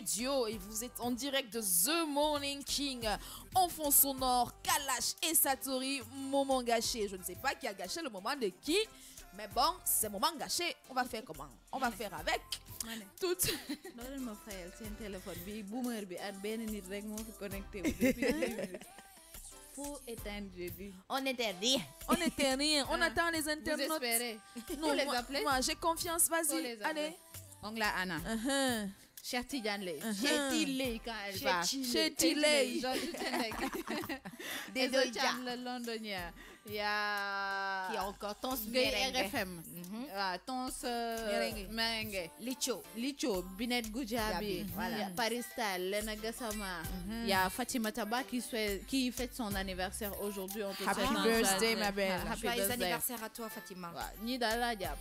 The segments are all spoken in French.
studio et vous êtes en direct de The Morning King. En fond sonore, Kalash et Satori, moment gâché. Je ne sais pas qui a gâché le moment de qui, mais bon, c'est moment gâché. On va faire comment? On va faire avec. Tout. Non, c'est un téléphone. Boomer, connecté. Faut éteindre, j'ai dit. On interdit. On interdit. On attend les internautes. Vous espérez. Non, les moi, appeler? moi j'ai confiance. Vas-y. Allez. Donc là, Anna. Cher Tidjane Lay. Cher Tilly quand elle va. Chez Tilly. Des deux gars. Le londonien. Il y a... Qui a encore Tons Gay Merengue. RFM. Tons Merengue. Licho. Binet Goudiaby. Voilà. Il y a Paris Style, Lena Gassama. Il y a Fatima Taba qui fête son anniversaire aujourd'hui. Happy birthday, ma belle. Joyeux anniversaire à toi, Fatima. Ni Dala Diab.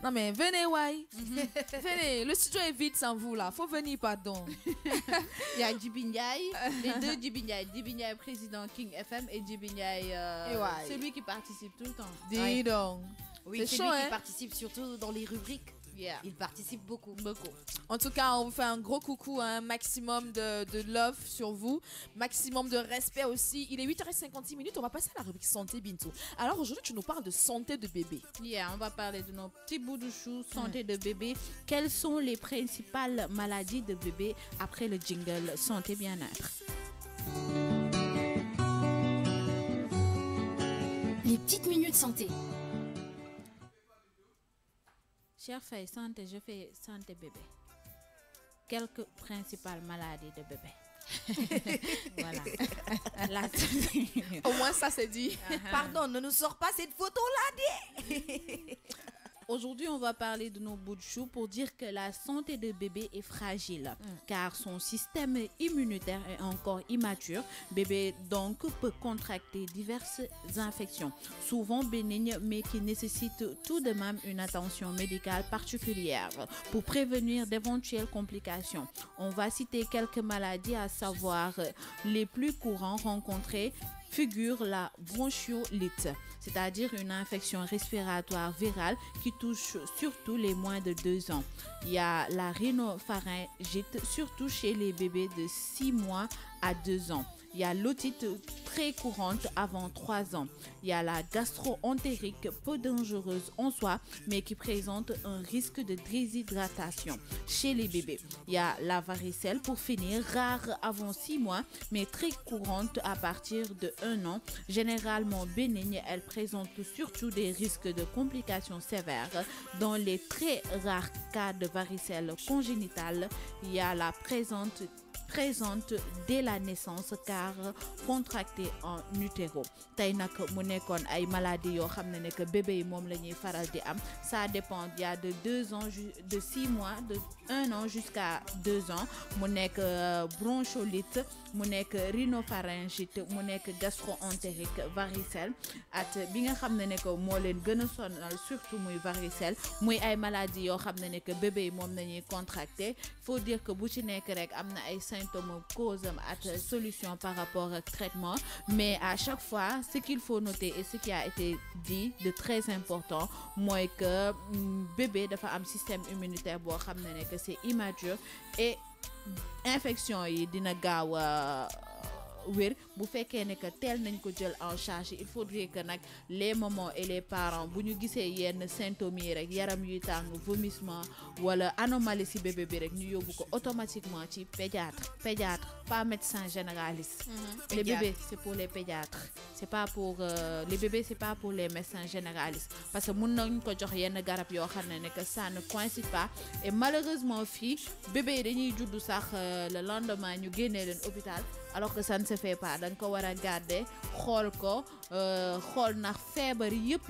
Non mais venez, ouais. Venez, le studio est vide sans vous là. Faut venir, pardon. Il y a Djibi Ndiaye, les deux Djibi Ndiaye. Djibi Ndiaye, président King FM, et Djibi Ndiaye, celui qui participe tout le temps. Dis donc. Oui, c'est chaud, lui hein? qui participe surtout dans les rubriques. Yeah. Il participe beaucoup. En tout cas, on vous fait un gros coucou, un maximum de love sur vous, maximum de respect aussi. Il est 8h56, on va passer à la rubrique santé bientôt. Alors aujourd'hui, tu nous parles de santé de bébé. Yeah, on va parler de nos petits bouts de chou, santé de bébé. Quelles sont les principales maladies de bébé après le jingle santé bien-être? Les petites minutes santé. Cher Faye, santé, je fais santé bébé. Quelques principales maladies de bébé. Voilà. Là, Au moins ça c'est dit. Pardon, ne nous sors pas cette photo-là. Aujourd'hui, on va parler de nos bouts de chou pour dire que la santé de bébé est fragile car son système immunitaire est encore immature. Bébé donc peut contracter diverses infections, souvent bénignes mais qui nécessitent tout de même une attention médicale particulière pour prévenir d'éventuelles complications. On va citer quelques maladies, à savoir les plus courants rencontrés. Figure la bronchiolite, c'est-à-dire une infection respiratoire virale qui touche surtout les moins de 2 ans. Il y a la rhinopharyngite, surtout chez les bébés de 6 mois à 2 ans. Il y a l'otite très courante avant 3 ans. Il y a la gastro-entérite, peu dangereuse en soi, mais qui présente un risque de déshydratation chez les bébés. Il y a la varicelle, pour finir, rare avant 6 mois, mais très courante à partir de 1 an. Généralement bénigne, elle présente surtout des risques de complications sévères. Dans les très rares cas de varicelle congénitale, il y a la présente dès la naissance car contractée en utero. Tay nak mu nekkoon ay maladies yoo xam ne que bébé yi moom la ñuy faral di am. Ça dépend, il y a de 2 ans, de 6 mois, de 1 an jusqu'à 2 ans. Mu nekk bronchiolite, mu nekk rhinopharyngite, mu nekk gastro-entérite, varicelle at bi nga xam ne que moo leen gën a sonal surtout muy varicelle, muy ay maladies yoo xam ne que bébé yi moom la ñuy contracté. Faut dire que bu ci nekk rek am na ay symptômes, causes et solutions par rapport au traitement, mais à chaque fois ce qu'il faut noter et ce qui a été dit de très important, moi que bébé dafa am système immunitaire boo xam ne que c'est immature et infection yi dina gaaw wér bu fekkee ne que tel nañ ko jël en charge. Il faudrait que nag les mamans et les parents bu ñu gisee yenn symptômes yi rek yaram yuy tàng, vomissement wala anomalie ci bébé bi rek ñu yóbbu ko automatiquement ci pédiatre, pas médecin généraliste. Les bébés c'est pour les pédiatres, c'est pas pour les bébés, c'est pas pour les médecins généralistes, parce que mun nañ ko jox yenn garab yoo xam ne que ça ne coïncide pas et malheureusement fii bébé yi dañuy juddu sax le lendemain ñu génnee leen hôpital alors que ça ne se fait pas. Dañ ko war a garder xool ko xool ndax feebar yëpp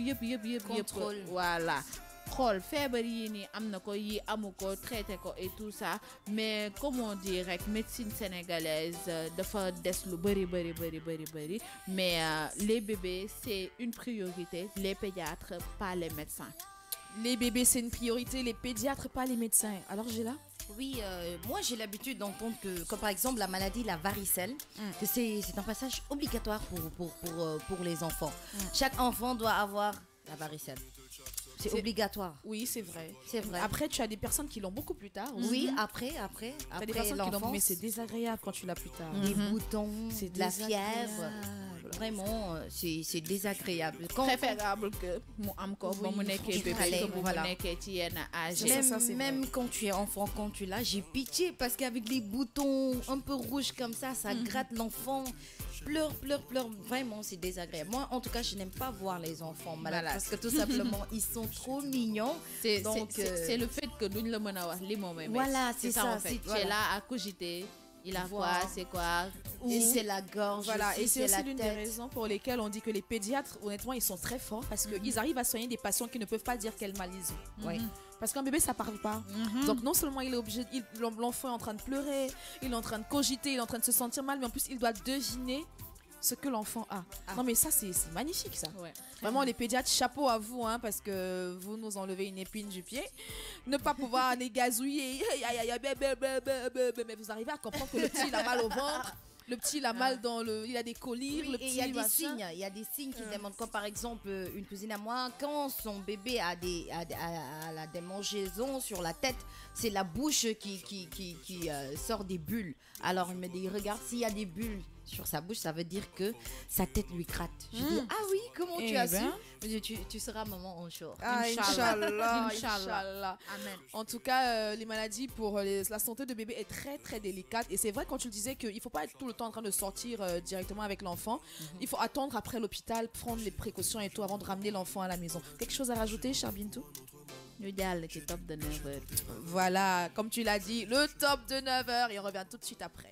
voilà xool feebar yi nii am na ko yi amu ko, traité ko et tout ça. Mais comme on dit rek médecine sénégalaise dafa des lu bëri mais les bébés c'est une priorité, les pédiatres pas les médecins. Les bébés c'est une priorité, les pédiatres pas les médecins. Alors j'ai là. Oui, moi j'ai l'habitude d'entendre que, comme par exemple la maladie, la varicelle, que c'est un passage obligatoire pour les enfants. Chaque enfant doit avoir la varicelle. C'est obligatoire. Oui, c'est vrai. C'est vrai. Après, tu as des personnes qui l'ont beaucoup plus tard. Oui, après T'as des personnes qui l'ont, l'enfance, mais c'est désagréable quand tu l'as plus tard. des boutons, C'est de la désagréable. fièvre. Vraiment, c'est désagréable. Préférable que mon encore bon mon tu bébé fallait, que mon voilà. qui est âgé. Même- ça, c'est Même quand tu es enfant, quand tu l'as, j'ai pitié parce qu'avec les boutons un peu rouges comme ça gratte l'enfant. Pleure. Vraiment, c'est désagréable. Moi, en tout cas, je n'aime pas voir les enfants malades Malades. parce que tout simplement, ils sont trop mignons. Donc, C'est le fait que nous le menons les moments. Voilà, c'est ça, en fait. c'est- Tu voilà. es là à cogiter. Il a Voilà. quoi, c'est quoi. Et c'est la gorge, Voilà, et c'est la aussi l'une des tête. raisons pour lesquelles on dit que les pédiatres, honnêtement, ils sont très forts parce qu'ils arrivent à soigner des patients qui ne peuvent pas dire quel mal ils ont. Ouais. Parce qu'un bébé, ça parle pas. Donc non seulement il est obligé, l'enfant est en train de pleurer, il est en train de cogiter, il est en train de se sentir mal, mais en plus il doit deviner ce que l'enfant a. Non mais ça c'est magnifique ça. Ouais. Vraiment les pédiatres, chapeau à vous hein, parce que vous nous enlevez une épine du pied. Ne pas pouvoir les gazouiller, mais vous arrivez à comprendre que le petit il a mal au ventre. Le petit, il a mal dans le... Il a des collyres, Oui, le et petit, il y a des machin. signes, il y a des signes qui démontrent, comme par exemple une cousine à moi, quand son bébé a des démangeaisons sur la tête, c'est la bouche qui sort des bulles. Alors il me dit, regarde, s'il y a des bulles sur sa bouche, ça veut dire que sa tête lui gratte. Je dis, ah oui, comment tu Eh as ben. su? Je dis, tu seras maman un jour. Ah, Inch'Allah. Inch'Allah. Amen. En tout cas, les maladies pour la santé de bébé est très très délicate. Et c'est vrai quand tu le disais qu'il ne faut pas être tout le temps en train de sortir directement avec l'enfant. Il faut attendre après l'hôpital, prendre les précautions et tout avant de ramener l'enfant à la maison. Quelque chose à rajouter, cher Bintou? Le dial qui est top de 9 heures. Voilà, comme tu l'as dit, le top de 9h et on revient tout de suite après.